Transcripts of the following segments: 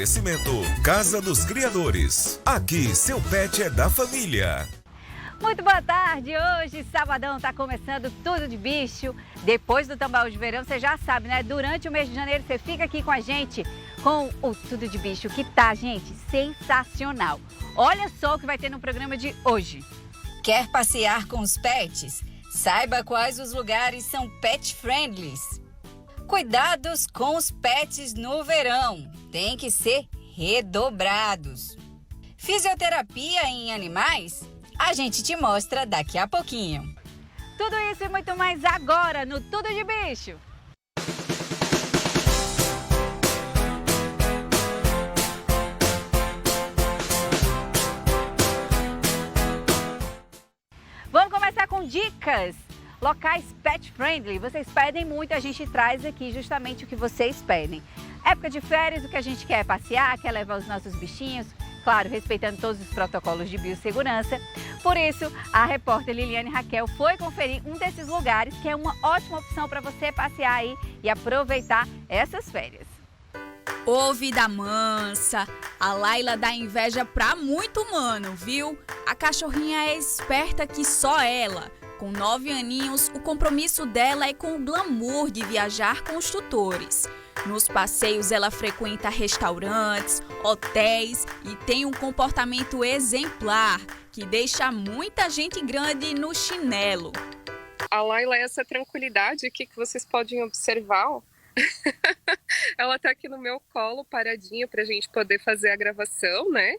Oferecimento Casa dos Criadores. Aqui, seu pet é da família. Muito boa tarde, hoje, sabadão, tá começando Tudo de Bicho. Depois do Tambaú de Verão, você já sabe, né? Durante o mês de janeiro, você fica aqui com a gente com o Tudo de Bicho, que tá, gente, sensacional. Olha só o que vai ter no programa de hoje. Quer passear com os pets? Saiba quais os lugares são pet friendly. Cuidados com os pets no verão. Tem que ser redobrados. Fisioterapia em animais? A gente te mostra daqui a pouquinho. Tudo isso e muito mais agora no Tudo de Bicho. Vamos começar com dicas. Locais pet friendly. Vocês pedem muito, a gente traz aqui justamente o que vocês pedem. Época de férias, o que a gente quer é passear, quer levar os nossos bichinhos, claro, respeitando todos os protocolos de biossegurança. Por isso, a repórter Liliane Raquel foi conferir um desses lugares, que é uma ótima opção para você passear aí e aproveitar essas férias. Ô vida mansa, a Laila dá inveja pra muito humano, viu? A cachorrinha é esperta que só ela. Com 9 aninhos, o compromisso dela é com o glamour de viajar com os tutores. Nos passeios, ela frequenta restaurantes, hotéis e tem um comportamento exemplar, que deixa muita gente grande no chinelo. A Laila é essa tranquilidade aqui que vocês podem observar, ó. Ela tá aqui no meu colo, paradinha, pra gente poder fazer a gravação, né?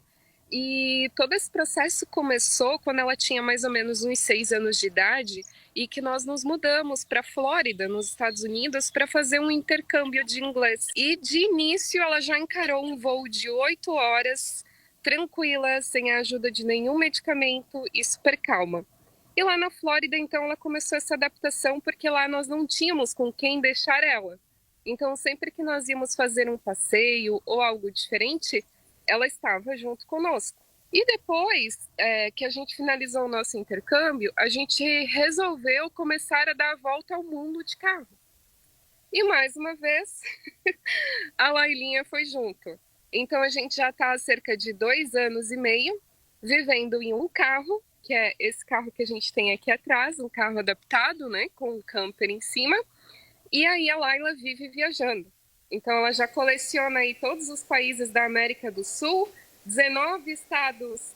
E todo esse processo começou quando ela tinha mais ou menos uns 6 anos de idade e que nós nos mudamos para a Flórida, nos Estados Unidos, para fazer um intercâmbio de inglês. E de início ela já encarou um voo de 8 horas, tranquila, sem a ajuda de nenhum medicamento e super calma. E lá na Flórida, então, ela começou essa adaptação porque lá nós não tínhamos com quem deixar ela. Então, sempre que nós íamos fazer um passeio ou algo diferente, ela estava junto conosco. E depois que a gente finalizou o nosso intercâmbio, a gente resolveu começar a dar a volta ao mundo de carro. E mais uma vez, a Lailinha foi junto. Então a gente já está há cerca de 2 anos e meio vivendo em um carro, que é esse carro que a gente tem aqui atrás, um carro adaptado, né, com um camper em cima. E aí a Laila vive viajando. Então ela já coleciona aí todos os países da América do Sul, 19 estados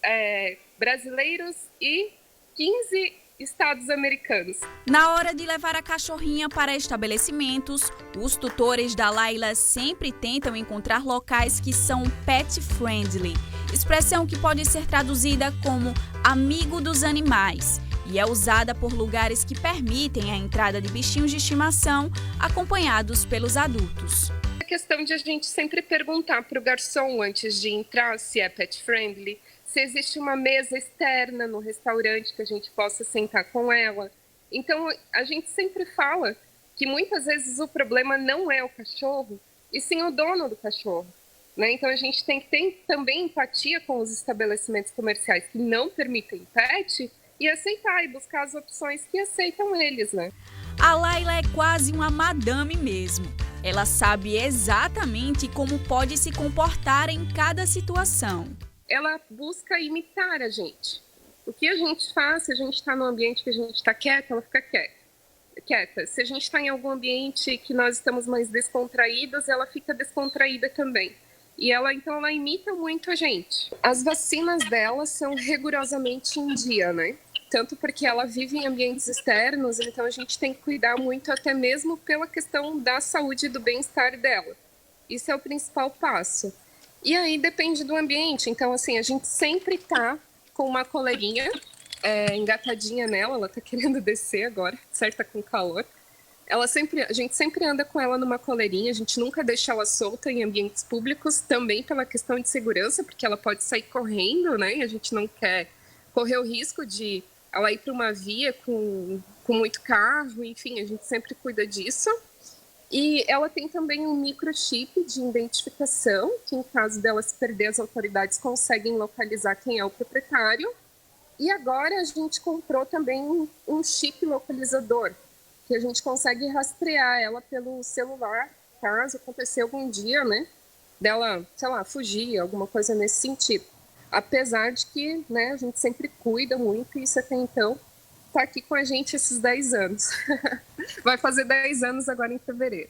brasileiros e 15 estados americanos. Na hora de levar a cachorrinha para estabelecimentos, os tutores da Laila sempre tentam encontrar locais que são pet friendly, expressão que pode ser traduzida como amigo dos animais, e é usada por lugares que permitem a entrada de bichinhos de estimação acompanhados pelos adultos. A questão de a gente sempre perguntar para o garçom antes de entrar se é pet friendly, se existe uma mesa externa no restaurante que a gente possa sentar com ela. Então a gente sempre fala que muitas vezes o problema não é o cachorro, e sim o dono do cachorro, né? Então a gente tem que ter também empatia com os estabelecimentos comerciais que não permitem pet e aceitar e buscar as opções que aceitam eles, né? A Laila é quase uma madame mesmo. Ela sabe exatamente como pode se comportar em cada situação. Ela busca imitar a gente. O que a gente faz, se a gente está num ambiente que a gente está quieta, ela fica quieta. Se a gente está em algum ambiente que nós estamos mais descontraídas, ela fica descontraída também. E ela imita muito a gente. As vacinas dela são rigorosamente em dia, né? Tanto porque ela vive em ambientes externos, então a gente tem que cuidar muito até mesmo pela questão da saúde e do bem-estar dela. Isso é o principal passo. E aí depende do ambiente, então assim, a gente sempre tá com uma coleirinha engatadinha nela, ela tá querendo descer agora, certa com calor. A gente sempre anda com ela numa coleirinha, a gente nunca deixa ela solta em ambientes públicos, também pela questão de segurança, porque ela pode sair correndo, né? E a gente não quer correr o risco de ela ir para uma via com muito carro, enfim, a gente sempre cuida disso. E ela tem também um microchip de identificação, que em caso dela se perder, as autoridades conseguem localizar quem é o proprietário. E agora a gente comprou também um chip localizador, que a gente consegue rastrear ela pelo celular, caso acontecer algum dia, né? dela, sei lá, fugir, alguma coisa nesse sentido. Apesar de que, né, a gente sempre cuida muito e isso até então está aqui com a gente esses 10 anos. Vai fazer 10 anos agora em fevereiro.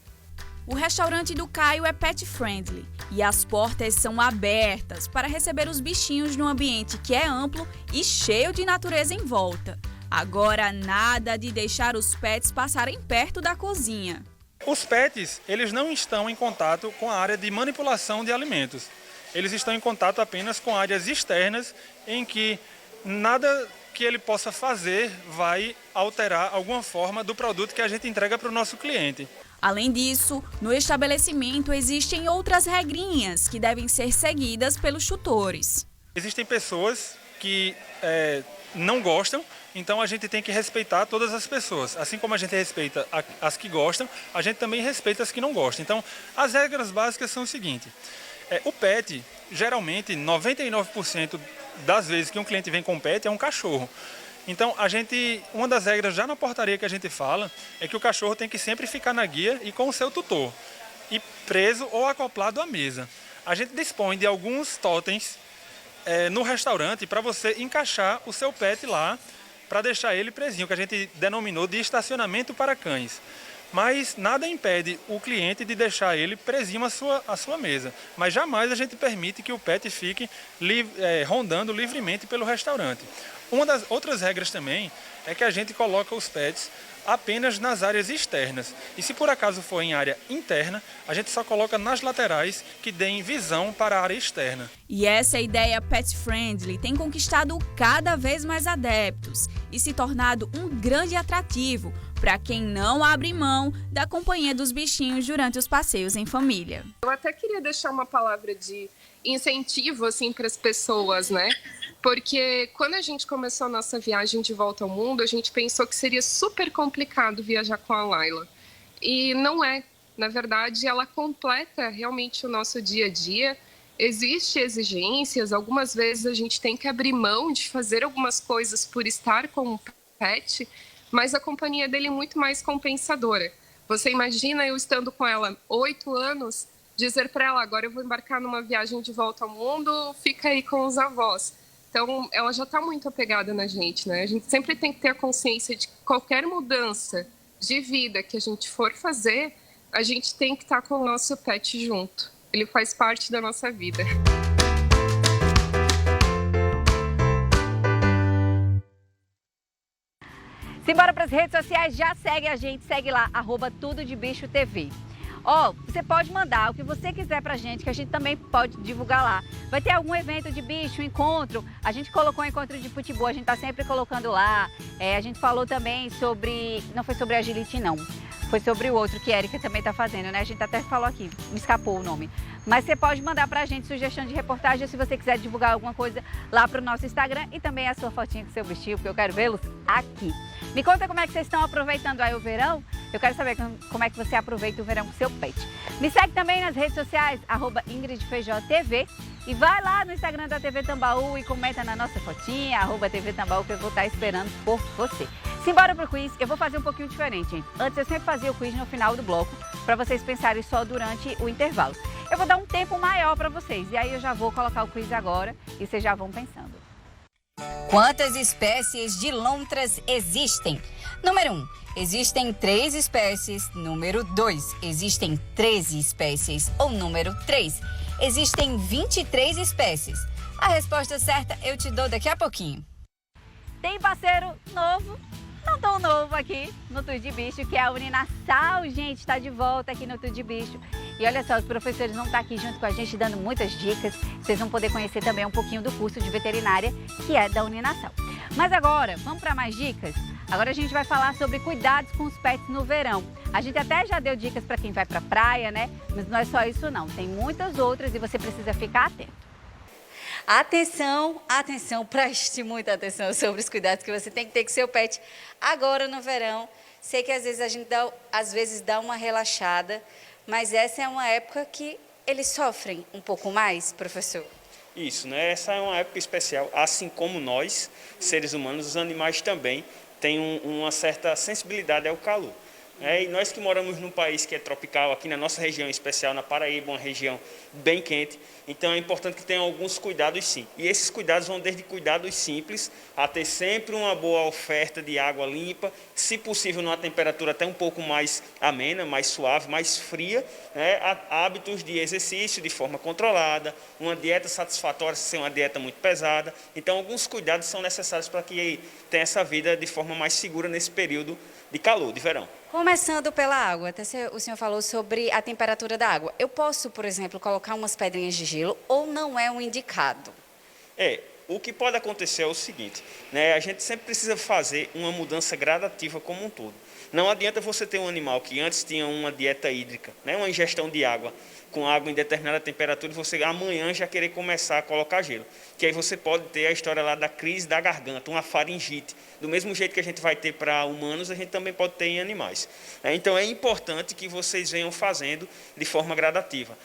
O restaurante do Caio é pet friendly e as portas são abertas para receber os bichinhos num ambiente que é amplo e cheio de natureza em volta. Agora, nada de deixar os pets passarem perto da cozinha. Os pets, eles não estão em contato com a área de manipulação de alimentos. Eles estão em contato apenas com áreas externas em que nada que ele possa fazer vai alterar alguma forma do produto que a gente entrega para o nosso cliente. Além disso, no estabelecimento existem outras regrinhas que devem ser seguidas pelos tutores. Existem pessoas que não gostam, então a gente tem que respeitar todas as pessoas. Assim como a gente respeita as que gostam, a gente também respeita as que não gostam. Então, as regras básicas são o seguinte: o pet, geralmente, 99% das vezes que um cliente vem com pet é um cachorro. Então, uma das regras já na portaria que a gente fala é que o cachorro tem que sempre ficar na guia e com o seu tutor, e preso ou acoplado à mesa. A gente dispõe de alguns totens no restaurante para você encaixar o seu pet lá, para deixar ele presinho, que a gente denominou de estacionamento para cães. Mas nada impede o cliente de deixar ele presinho à sua mesa. Mas jamais a gente permite que o pet fique rondando livremente pelo restaurante. Uma das outras regras também é que a gente coloca os pets apenas nas áreas externas. E se por acaso for em área interna, a gente só coloca nas laterais que deem visão para a área externa. E essa ideia pet friendly tem conquistado cada vez mais adeptos e se tornado um grande atrativo para quem não abre mão da companhia dos bichinhos durante os passeios em família. Eu até queria deixar uma palavra de incentivo assim, para as pessoas, né? Porque quando a gente começou a nossa viagem de volta ao mundo, a gente pensou que seria super complicado viajar com a Laila. E não é. Na verdade, ela completa realmente o nosso dia a dia. Existem exigências, algumas vezes a gente tem que abrir mão de fazer algumas coisas por estar com o pet, mas a companhia dele é muito mais compensadora. Você imagina eu estando com ela 8 anos, dizer para ela, agora eu vou embarcar numa viagem de volta ao mundo, fica aí com os avós. Então, ela já está muito apegada na gente, né? A gente sempre tem que ter a consciência de que qualquer mudança de vida que a gente for fazer, a gente tem que estar com o nosso pet junto. Ele faz parte da nossa vida. Simbora para as redes sociais, já segue a gente, segue lá, @tudodebichotv. Você pode mandar o que você quiser pra gente, que a gente também pode divulgar lá. Vai ter algum evento de bicho, encontro, a gente colocou um encontro de futebol, a gente tá sempre colocando lá. A gente falou também sobre, não foi sobre agility não, foi sobre o outro que a Erika também tá fazendo, né? A gente até falou aqui, me escapou o nome. Mas você pode mandar pra gente sugestão de reportagem se você quiser divulgar alguma coisa lá pro nosso Instagram e também a sua fotinha com o seu bichinho, porque eu quero vê-los aqui. Me conta como é que vocês estão aproveitando aí o verão. Eu quero saber como é que você aproveita o verão com seu pet. Me segue também nas redes sociais, @IngridFeijó.tv, e vai lá no Instagram da TV Tambaú e comenta na nossa fotinha, @TV Tambaú, que eu vou estar esperando por você. Simbora pro quiz, eu vou fazer um pouquinho diferente, gente. Antes eu sempre fazia o quiz no final do bloco, para vocês pensarem só durante o intervalo. Eu vou dar um tempo maior para vocês, e aí eu já vou colocar o quiz agora e vocês já vão pensando. Quantas espécies de lontras existem? Número 1. Existem 3 espécies. Número 2. Existem 13 espécies. Ou número 3. Existem 23 espécies. A resposta certa eu te dou daqui a pouquinho. Tem parceiro novo, não tão novo aqui no Tudo de Bicho, que é a Uninassal, gente, está de volta aqui no Tudo de Bicho. E olha só, os professores vão estar aqui junto com a gente dando muitas dicas. Vocês vão poder conhecer também um pouquinho do curso de veterinária, que é da Uninassal. Mas agora, vamos para mais dicas? Agora a gente vai falar sobre cuidados com os pets no verão. A gente até já deu dicas para quem vai para a praia, né? Mas não é só isso não, tem muitas outras e você precisa ficar atento. Atenção, atenção, preste muita atenção sobre os cuidados que você tem que ter com seu pet agora no verão. Sei que às vezes a gente dá uma relaxada, mas essa é uma época que eles sofrem um pouco mais, professor. Isso, né? Essa é uma época especial, assim como nós, seres humanos, os animais também têm uma certa sensibilidade ao calor. E nós que moramos num país que é tropical, aqui na nossa região em especial, na Paraíba, uma região bem quente, então é importante que tenha alguns cuidados sim. E esses cuidados vão desde cuidados simples a ter sempre uma boa oferta de água limpa, se possível numa temperatura até um pouco mais amena, mais suave, mais fria, né? Hábitos de exercício de forma controlada, uma dieta satisfatória se ser uma dieta muito pesada. Então alguns cuidados são necessários para que tenha essa vida de forma mais segura nesse período de calor, de verão. Começando pela água, até o senhor falou sobre a temperatura da água. Eu posso, por exemplo, colocar umas pedrinhas de gelo ou não é um indicado? O que pode acontecer é o seguinte, né? A gente sempre precisa fazer uma mudança gradativa como um todo. Não adianta você ter um animal que antes tinha uma dieta hídrica, né? Uma ingestão de água, com água em determinada temperatura, e você amanhã já querer começar a colocar gelo. Que aí você pode ter a história lá da crise da garganta, uma faringite. Do mesmo jeito que a gente vai ter para humanos, a gente também pode ter em animais. Então é importante que vocês venham fazendo de forma gradativa.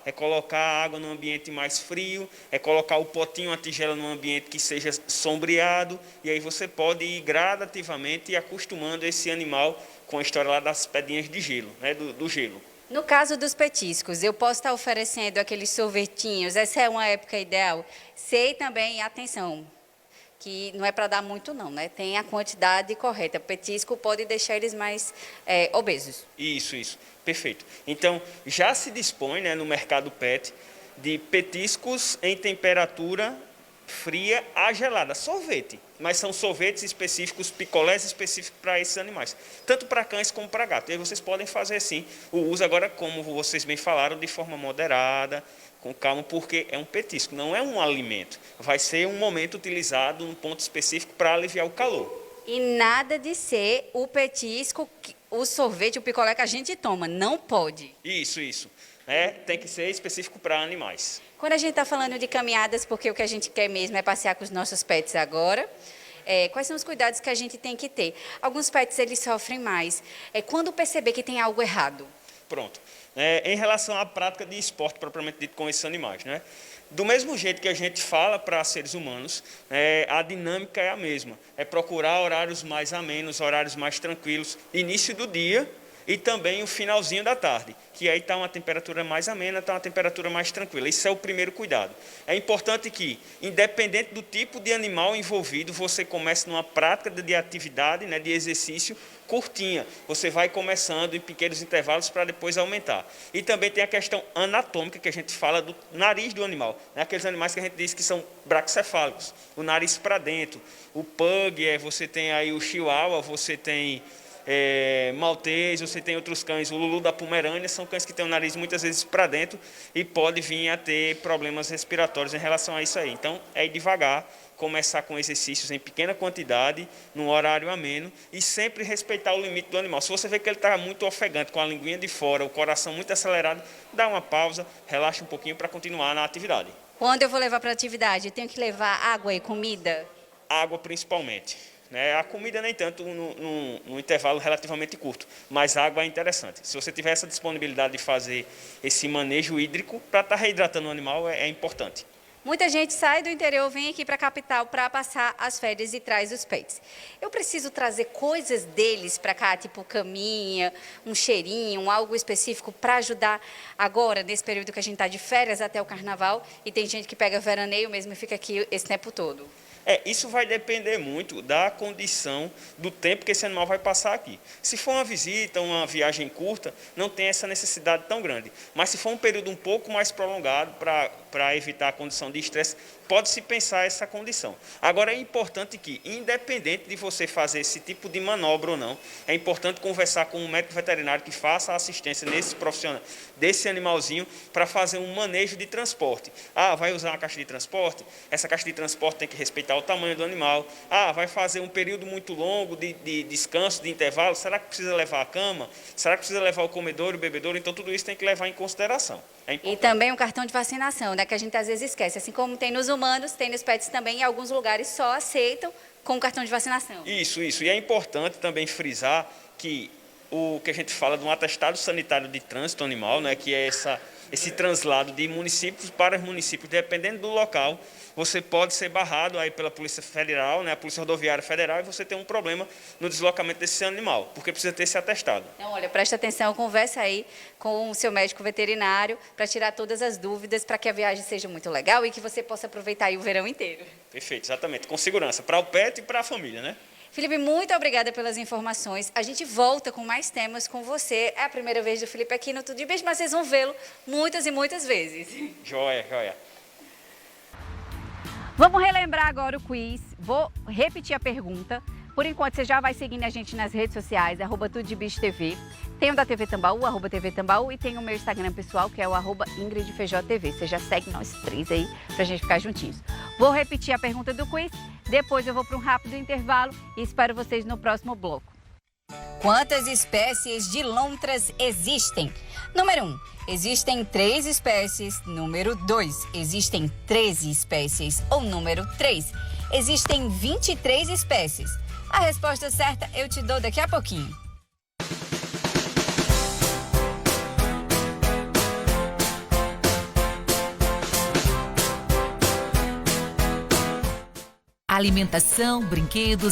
É colocar a água num ambiente mais frio, é colocar o potinho, a tigela num ambiente que seja sombreado, e aí você pode ir gradativamente acostumando esse animal com a história lá das pedrinhas de gelo, né? do gelo. No caso dos petiscos, eu posso estar oferecendo aqueles sorvetinhos, essa é uma época ideal. Sei também, atenção, que não é para dar muito não, né? Tem a quantidade correta. Petisco pode deixar eles mais obesos. Isso, perfeito. Então, já se dispõe, né, no mercado pet de petiscos em temperatura fria a gelada, sorvete, mas são sorvetes específicos, picolés específicos para esses animais, tanto para cães como para gatos. E aí vocês podem fazer sim o uso agora, como vocês bem falaram, de forma moderada, com calma, porque é um petisco, não é um alimento. Vai ser um momento utilizado num ponto específico para aliviar o calor. E nada de ser o petisco, o sorvete, o picolé que a gente toma, não pode. Isso. Tem que ser específico para animais. Quando a gente está falando de caminhadas, porque o que a gente quer mesmo é passear com os nossos pets agora, quais são os cuidados que a gente tem que ter? Alguns pets, eles sofrem mais. Quando perceber que tem algo errado? Pronto. Em relação à prática de esporte propriamente dito com esses animais, né? Do mesmo jeito que a gente fala para seres humanos, a dinâmica é a mesma. É procurar horários mais amenos, horários mais tranquilos, início do dia e também o finalzinho da tarde, que aí está uma temperatura mais amena, está uma temperatura mais tranquila. Isso é o primeiro cuidado. É importante que, independente do tipo de animal envolvido, você comece numa prática de atividade, né, de exercício curtinha. Você vai começando em pequenos intervalos para depois aumentar. E também tem a questão anatômica, que a gente fala do nariz do animal. Né? Aqueles animais que a gente diz que são braquicefálicos, o nariz para dentro. O pug, você tem aí o chihuahua, você tem maltês, você tem outros cães, o Lulu da Pomerânia, são cães que têm o nariz muitas vezes para dentro e pode vir a ter problemas respiratórios em relação a isso aí. Então, é ir devagar, começar com exercícios em pequena quantidade, num horário ameno e sempre respeitar o limite do animal. Se você vê que ele está muito ofegante, com a linguinha de fora, o coração muito acelerado, dá uma pausa, relaxa um pouquinho para continuar na atividade. Quando eu vou levar para a atividade, eu tenho que levar água e comida? Água principalmente. A comida nem tanto num intervalo relativamente curto, mas a água é interessante. Se você tiver essa disponibilidade de fazer esse manejo hídrico, para estar reidratando o animal é importante. Muita gente sai do interior, vem aqui para a capital para passar as férias e traz os pets. Eu preciso trazer coisas deles para cá, tipo caminha, um cheirinho, algo específico para ajudar agora, nesse período que a gente está de férias até o carnaval, e tem gente que pega veraneio mesmo e fica aqui esse tempo todo. Isso vai depender muito da condição do tempo que esse animal vai passar aqui. Se for uma visita, uma viagem curta, não tem essa necessidade tão grande. Mas se for um período um pouco mais prolongado para evitar a condição de estresse, pode-se pensar essa condição. Agora, é importante que, independente de você fazer esse tipo de manobra ou não, é importante conversar com um médico veterinário que faça a assistência nesse profissional, desse animalzinho, para fazer um manejo de transporte. Vai usar uma caixa de transporte? Essa caixa de transporte tem que respeitar o tamanho do animal. Vai fazer um período muito longo de descanso, de intervalo? Será que precisa levar a cama? Será que precisa levar o comedouro, o bebedouro? Então, tudo isso tem que levar em consideração. E também um cartão de vacinação, né, que a gente às vezes esquece. Assim como tem nos humanos, tem nos pets também, em alguns lugares só aceitam com o cartão de vacinação. Isso. E é importante também frisar que o que a gente fala de um atestado sanitário de trânsito animal, né, que é esse translado de municípios para municípios, dependendo do local, você pode ser barrado aí pela Polícia Federal, né, a Polícia Rodoviária Federal, e você tem um problema no deslocamento desse animal, porque precisa ter esse atestado. Então, olha, presta atenção, conversa aí com o seu médico veterinário para tirar todas as dúvidas, para que a viagem seja muito legal e que você possa aproveitar aí o verão inteiro. Perfeito, exatamente, com segurança, para o pet e para a família, né? Felipe, muito obrigada pelas informações. A gente volta com mais temas com você. É a primeira vez do Felipe aqui no Tudo de Bicho, mas vocês vão vê-lo muitas e muitas vezes. Joia, joia. Vamos relembrar agora o quiz. Vou repetir a pergunta. Por enquanto, você já vai seguindo a gente nas redes sociais, @TudoDeBichoTV. Tem o da TV Tambaú, @TV Tambaú, e tem o meu Instagram pessoal, que é o @IngridFeijó.tv. Você já segue nós três aí, pra gente ficar juntinhos. Vou repetir a pergunta do quiz, depois eu vou para um rápido intervalo e espero vocês no próximo bloco. Quantas espécies de lontras existem? Número 1, existem 3 espécies. Número 2, existem 13 espécies. Ou número 3, existem 23 espécies. A resposta certa eu te dou daqui a pouquinho. Alimentação, brinquedos